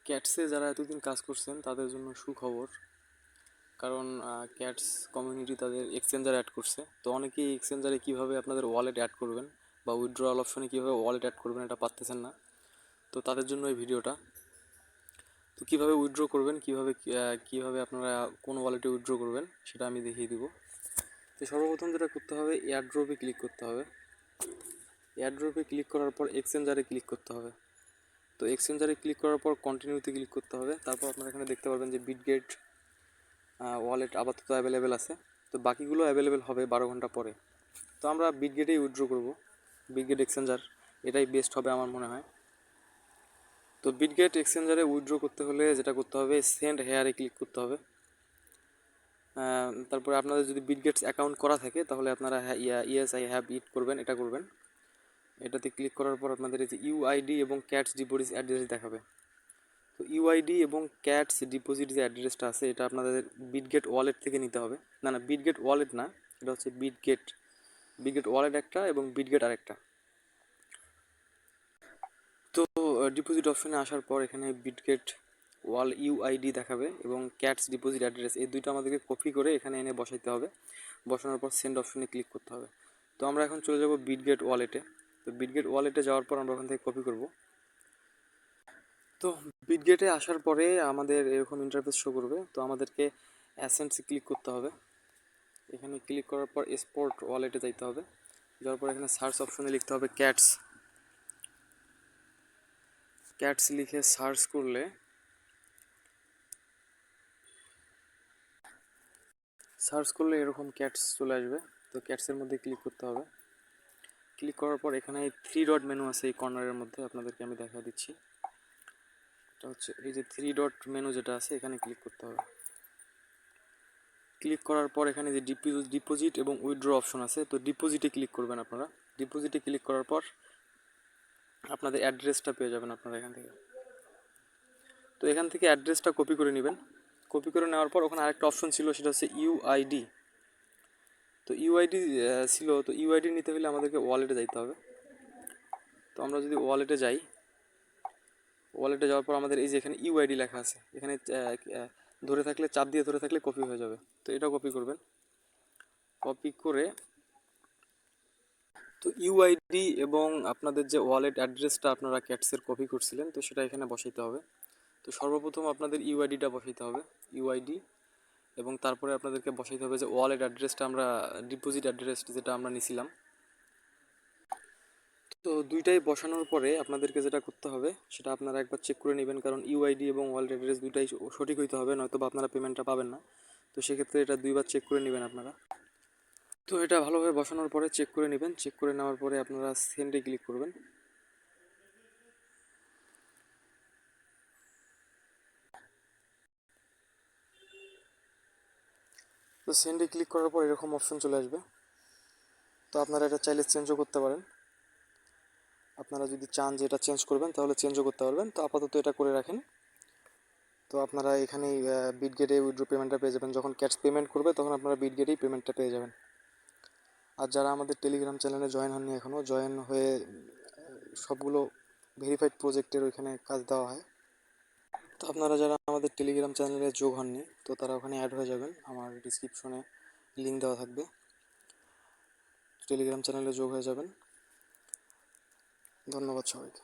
ক্যাটসে যারা এতদিন কাজ করছেন তাদের জন্য সুখবর, কারণ ক্যাটস কমিউনিটি তাদের এক্সচেঞ্জার অ্যাড করছে। তো অনেকেই এক্সচেঞ্জারে কীভাবে আপনাদের ওয়ালেট অ্যাড করবেন বা উইথড্রয়াল অপশনে কীভাবে ওয়ালেট অ্যাড করবেন এটা পারতেছেন না। তো তাদের জন্য এই ভিডিওটা। তো কীভাবে উইথড্র করবেন, কীভাবে আপনারা কোন ওয়ালেটে উইথড্র করবেন সেটা আমি দেখিয়ে দিব। তো সর্বপ্রথম যেটা করতে হবে, এয়ারড্রপে ক্লিক করতে হবে। এয়ারড্রপে ক্লিক করার পর এক্সচেঞ্জারে ক্লিক করতে হবে। তো এক্সচেঞ্জারে ক্লিক করার পর কন্টিনিউতে ক্লিক করতে হবে। তারপর আপনারা এখানে দেখতে পারবেন যে বিটগেট ওয়ালেট আপাতত অ্যাভেলেবেল আছে। তো বাকিগুলো অ্যাভেলেবেল হবে 12 ঘন্টা পরে। তো আমরা বিটগেটেই উইথড্র করব, বিটগেট এক্সচেঞ্জার, এটাই বেস্ট হবে আমার মনে হয়। তো বিটগেট এক্সচেঞ্জারে উইথড্র করতে হলে যেটা করতে হবে, সেন্ড হেয়ারে ক্লিক করতে হবে। তারপরে আপনাদের যদি বিটগেটস অ্যাকাউন্ট করা থাকে তাহলে আপনারা ইয়েস আই হ্যাভ ইট করবেন, এটা করবেন। এটাতে ক্লিক করার পর আপনাদের এই যে ইউআইডি এবং ক্যাটস ডিপোজিট অ্যাড্রেস দেখাবে। তো ইউআইডি এবং ক্যাটস ডিপোজিট যে অ্যাড্রেসটা আছে এটা আপনাদের বিটগেট ওয়ালেট থেকে নিতে হবে। না, বিটগেট ওয়ালেট না, এটা হচ্ছে বিটগেট ওয়ালেট একটা এবং বিটগেট আরেকটা। তো ডিপোজিট অপশনে আসার পর এখানে বিটগেট ইউআইডি দেখাবে এবং ক্যাটস ডিপোজিট অ্যাড্রেস, এই দুইটা আমাদেরকে কপি করে এখানে এনে বসাইতে হবে। বসানোর পর সেন্ড অপশনে ক্লিক করতে হবে। তো আমরা এখন চলে যাব বিটগেট ওয়ালেটে। তো বিটগেট ওয়ালেটে যাওয়ার পর আমরা ওখান থেকে কপি করব। তো বিটগেটে আসার পরে আমাদের এরকম ইন্টারফেস শো করবে। তো আমাদেরকে অ্যাসেন্টসে ক্লিক করতে হবে। এখানে ক্লিক করার পর এক্সপোর্ট ওয়ালেটে যাইতে হবে। যাওয়ার পর এখানে সার্চ অপশনে লিখতে হবে ক্যাটস লিখে সার্চ করলে এরকম ক্যাটস চলে আসবে। তো ক্যাটসের মধ্যে ক্লিক করতে হবে। ক্লিক করার পর এখানে 3 ডট মেনু আছে, এই কর্নারের মধ্যে আপনাদেরকে আমি দেখা দিচ্ছি। এটা হচ্ছে এই যে 3 ডট মেনু যেটা আছে, এখানে ক্লিক করতে হবে। ক্লিক করার পর এখানে যে ডিপোজিট এবং উইথড্র অপশন আছে, তো ডিপোজিটে ক্লিক করবেন আপনারা। ডিপোজিটে ক্লিক করার পর আপনাদের অ্যাড্রেসটা পেয়ে যাবেন আপনারা এখান থেকে। তো এখান থেকে অ্যাড্রেসটা কপি করে নেবেন। কপি করে নেওয়ার পর ওখানে আরেকটা অপশন ছিল, সেটা হচ্ছে ইউআইডি। তো ইউআইডি ছিল, তো ইউআইডি নিতে হলে আমাদেরকে ওয়ালেটে যাইতে হবে। তো আমরা যদি ওয়ালেটে যাই, ওয়ালেটে যাওয়ার পর আমাদের এই যে এখানে ইউআইডি লেখা আছে, এখানে ধরে থাকলে, চাপ দিয়ে ধরে থাকলে কপি হয়ে যাবে। তো এটা কপি করবেন। কপি করে তো ইউআইডি এবং আপনাদের যে ওয়ালেট অ্যাড্রেসটা আপনারা ক্যাটসের কপি করছিলেন, তো সেটা এখানে বসাইতে হবে। তো সর্বপ্রথম আপনাদের ইউআইডিটা বসাইতে হবে, ইউআইডি, এবং তারপরে আপনাদেরকে বসাইতে হবে যে ওয়ালেট অ্যাড্রেসটা, আমরা ডিপোজিট অ্যাড্রেস যেটা আমরা নিছিলাম। তো দুইটাই বসানোর পরে আপনাদেরকে যেটা করতে হবে সেটা আপনারা একবার চেক করে নেবেন, কারণ ইউআইডি এবং ওয়ালেট অ্যাড্রেস দুইটাই সঠিক হইতে হবে, নয়তো বা আপনারা পেমেন্টটা পাবেন না। তো সেক্ষেত্রে এটা দুইবার চেক করে নেবেন আপনারা। তো এটা ভালোভাবে বসানোর পরে চেক করে নেবেন। চেক করে নেওয়ার পরে আপনারা সেন্ডে ক্লিক করবেন। তো সেন্ডে ক্লিক করার পর এরকম অপশন চলে আসবে। তো আপনারা এটা চাইলে চেঞ্জও করতে পারেন। আপনারা যদি চান যে এটা চেঞ্জ করবেন তাহলে চেঞ্জও করতে পারবেন। তো আপাতত এটা করে রাখেন। তো আপনারা এখানেই বিটগেটে উইথড্র পেমেন্টটা পেয়ে যাবেন। যখন ক্যাশ পেমেন্ট করবে তখন আপনারা বিটগেটেই পেমেন্টটা পেয়ে যাবেন। আর যারা আমাদের টেলিগ্রাম চ্যানেলে জয়েন হননি এখনও, জয়েন হয়ে সবগুলো ভেরিফাইড প্রজেক্টের ওইখানে কাজ দেওয়া হয়। তো আপনারা যারা আমাদের টেলিগ্রাম চ্যানেলে যোগ হননি, তো তারা ওখানে অ্যাড হয়ে যাবেন। আমার ডিসক্রিপশনে লিঙ্ক দেওয়া থাকবে, টেলিগ্রাম চ্যানেলে যোগ হয়ে যাবেন। ধন্যবাদ সবাইকে।